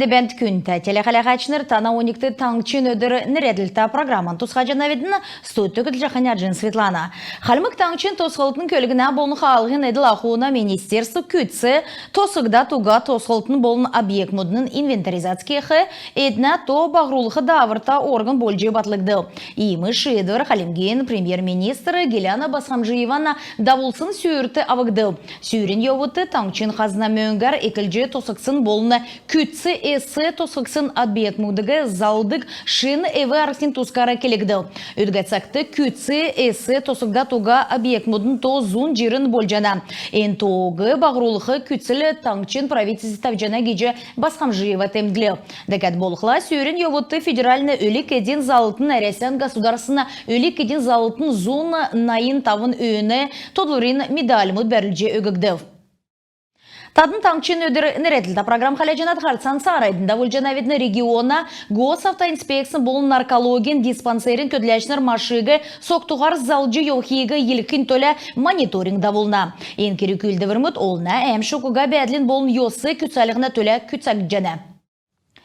Ендебент күнті телехалағачныр тана уникты таңчын өдір нереділті программан тұсқажына ведіні стуйты күділ жақаняджын Светлана. Халмык таңчын тосқылтын көлігіна болын қалғын еділ ақуына министерство күтсі тосығда туға тосқылтын болын объект мұдының инвентаризацкеқі едіна то бағрулығы давырта орган болжы батлыгды. Имы шедвір Халимген премьер-министрі Геляна Басхамжиевана давылсын сүйірті авыгды. Сүйрін еуыты таңчын қазына мөңгар екілжі тосықсын болыны күтсі эсі тосықсын объект мұдығы залдық шын эві арқсын тұскара келігді. Үдгәтсақты күтсі эсі тосықда туға объект мұдын то зун жирін болжана. Ен тоғы бағрулығы күтсілі таңчын правительство тавжана геже Басхамжиева темдлі. Дәкәт болықла сүйрін еуыты федеральны өлік еден залытын әресен государствына өлік еден залытын зун найын тавын өйіні тодлурин медаль мұд бәрілже өгігді. Тадын таңчын өдір неретілді программ қаляжанат ғарцан сарайдында вұлжанаведні региона госавтоинспексын болын наркологин диспансерин көділәшінер машығы соқтуғар залжы еухиегі елікін төлі мониторингда болына. Ең кері күлді вірміт олына әмшіқуға бәділін болын йосы күтсалығына төлі күтсак жана.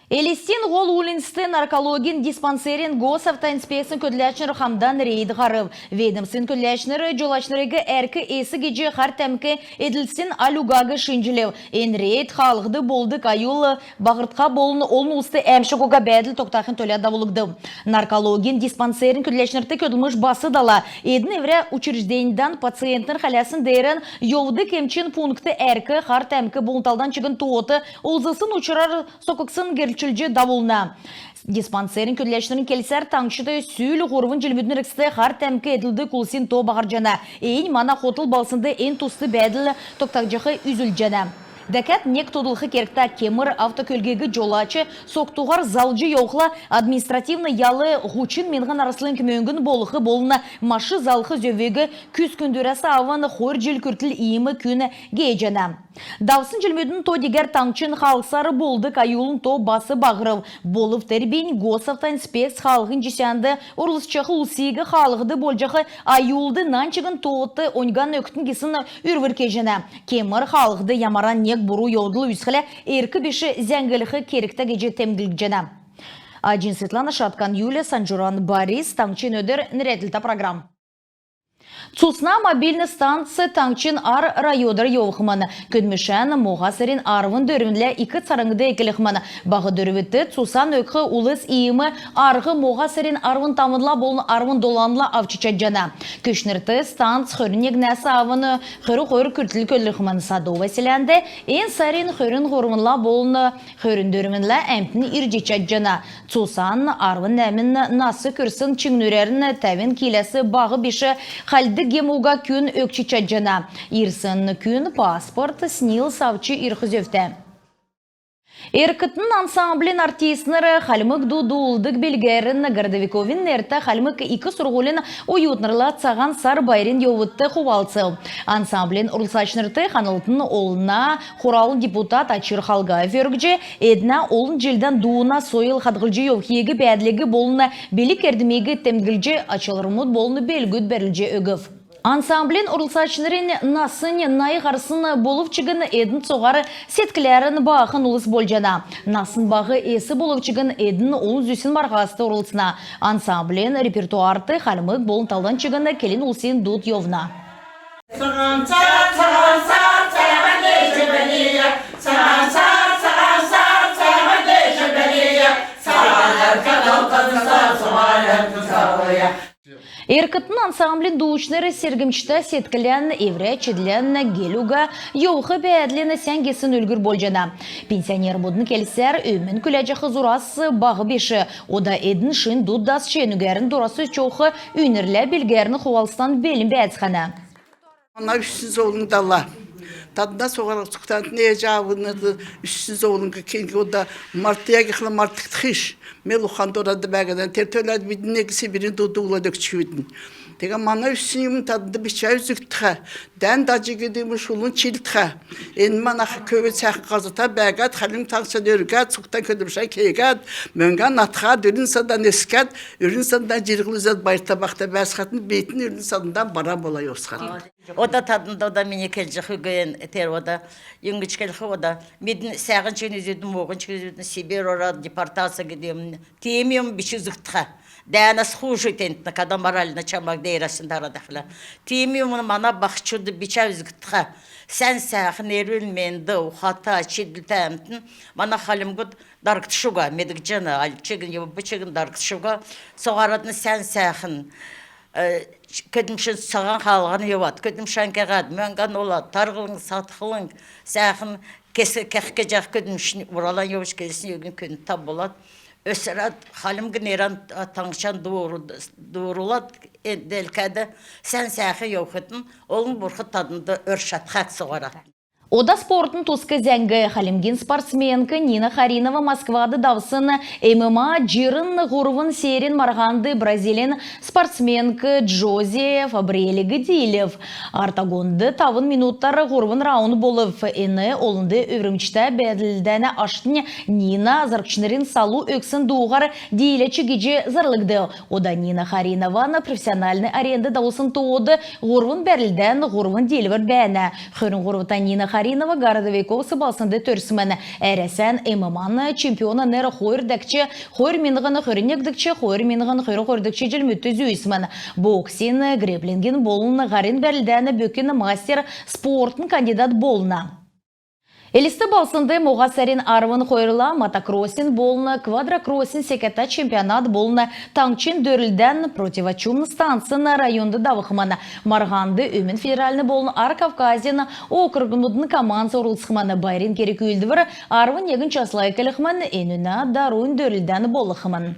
Элистин ғол улинсты наркологин диспансерин госавтоинспексын көділәшінер хамдан рейд ғарып. Ведімсін көділәшінер жолашынырығы әркі есі геже қар тәмкі еділсін алуғағы шынжілеу. Ен рейд қалғыды болдық айулы бағыртқа болын олын ұсты әмшіғуға бәділ тоқтақын төлі давылықты. Наркологин диспансерин көділәшінерді көділміш басы дала. Едін евре учреждейндан пациенттің халясын дейрін йовды кемчин пункты әркі қар тәмкі болынталдан чығын туоты олзысын ұчырар соқықсын чүлжі давылна. Диспансерин көділәшінің келсер таңшыды сүйілі ғорвын жылбүдін ріксті қар тәмкі еділді кулсин то бағар жана. Эйн мана хотыл балсынды ен тусты бәділі тоқтақжықы үзіл жана. Дәкәт нек тодылғы керікта кемір автокөлгегі жолачы соқтуғар залжы еуқла административны ялы ғучын менған арасылын кімөңгін болығы болына машы залғы зөвегі күз күндірәсі аваны қор жел күртіл иімі күні гейжана. Давсын жылмөдің то дегер таңчын қалсары болды кайулын то басы бағырыл. Болып тәрбейін госавтоинспекс қалғын жесянды ұрлысчақы ұлсигі қалғыды болжақы аюлды нанчығын тоғыты оңған өктін кесін үрвірке жена. Кемір қалғыды ямаран нек бұру еудылы үсқілі әркі беші зәңгілігі керікті геже темгілік жена. Аджин Светлана, Шаткан Юлия, Санжуран Борис, таңчын өдір нәреділті программ. Цусна мобильный станция таңчын ар райодыр еуқыманы. Көдмешән моғасырин арвын дөрімлі икі царыңды екіліқманы. Бағы дөріветті Цусан өкі улыс иімі арғы моғасырин арвын тамыдла болын арвын доланла авчычат жана. Көшнірті станц хөрінек нәсі авыны хөрі күртіл көліқманы саду вәселенді. Ен сарин хөрін ғорымынла болын хөрін дөрімінлі әмтін иржечат жана. Цусан арвын нәмін насы күрсін чыңнөрерін тәвін келесі бағы беші қалды гемуға күн өкчичат жана. Ирсын күн паспорт снил савчы ирхызөфті. Эркытын ансамблин артистнары Халмык дудулдык белгерін Гордовиковин нерті Халмык икі сұрғылын уютнырла цаған сар байрин еуытты хувалцы. Ансамблин ұрлсачнырты қанылтын олына құралын депутат Ачыр Халгаев өргіже, әдіна олын жылдан дуына сойыл қадғылжы еухегі бәділігі болына белік әрдімегі темгілже ачылырмыд болыны белгүд бәрілже өгіф. Ансамблин ұрлсачнырын насын найы қарсын болып чығын әдін соғары сеткілерін бағын ұлыс болжана. Насын бағы есі болып чығын әдін олын зүсін барғасты ұрлысына. Ансамблин репертуарты Халмык болын талдан чығын келін ұлсын дуд евна. Эркытын ансамблин дуучнары сергімчті сеткілен, евре, чедлен, гелуға, еуқы бәділені сәнгесін үлгір болжана. Пенсионер бұдын келсер, өмін күләжі қызурасы бағы беші. Ода әдін шын дуддас шенігерін дұрасы чоқы үйнірлі білгеріні құвалыстан белін бәдісқана. Она 300 олың дала. Тадда соғар сұқтантын жауынырды 300 олыңғы кенгі ода мартия кеқілі мартық тхиш. Мел ұқанды орады бәгеден тертөләді бідін екісі бірін дұдуғыла дөкчүйдің. Тега мана 300 тадды бішай үзіктіға. Дән дажы кедімі шулын чилтіға. Ен мана көбі сәқ қазыта бәгәд, қалың таңсын өргәд, сұқтан көдімшай кейгәд, мөңгән атға дүрін садан ескәд, үрін садан jirg'ilizat bayta baxta basxatni betni үрін садан бара болай осқан. Oda tadında oda meni kelce hügeyen eter oda yengişkelhi oda medin sağın çenizüdüm moğun çenizüdüm Sibir ora deportasiya gidiyorum tiyemiyorum bir şey zıktı. Danas huşu tentne kadar moralina çamak değerasın daradakla. Tiyemiyorum bana bakçudu bir şey zıktı. Sen sağın erülmendi hata çediltemtin bana halim gud darktışuga medik alçıgın ya bıçıgın darktışuga soğaradın sen sağın kötümşün sağan halğını yovat, kötümşün keğad, möngan olat, targılın, satqılın, sağın kekecek kötümşün uralan yovuş gelsin, yögün kötüm tab olat. Ösürat, halim gıneran tanışan doğrulat, delkade, sen sağın yoğutun, olun burkut tadında örşat xat soğarat. Ода спортын тусқы зәңгі халимген спортсменка Нина Харинова Москвады давсын ММА жирын ғұрвын серин марғанды Бразилин спортсменка Джози Фабрелигі дейлів. Артагонды тавын минуттар ғұрвын раунд болып, әні олынды өвірімчті бәділдәні аштын Нина заркшынырын салу өксін дуғар дейлечі геже зарлыгды. Ода Нина Харинованы профессиональный аренды даусын туоды ғұрвын бәрілдән ғұрвын дейлівір бәні. Хөрін ғұрвыта Нина Харинова Городовиков сыбалсынды төрсімен әресен ММА чемпиона нері қойырдәкче, қойыр меніғаны қойырнекдікче, қойыр меніғаны қойырдікче jelmütті зүйісімен. Боксин, греплинген болын, ғарин бәрілдәні бөкен мастер спортын кандидат болына. Элисті балсынды моғасарин арвын қойырла, мотокроссин болына, квадрокроссин секета чемпионат болына, таңчин дөрілден противочумны станцияны районды давықманы, марғанды өмін федеральны болына Ар-Кавказин округынудын командасы орылсықманы байрин керек өлдівір, арвын егін часлай кіліқманы, енуна даруын дөрілден болықмын.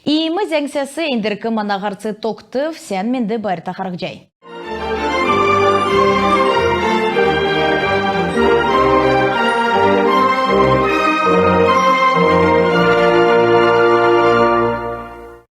Иімі зәңсесі ендіркі манағарцы тоқтып, сән менді байырта қарық жай.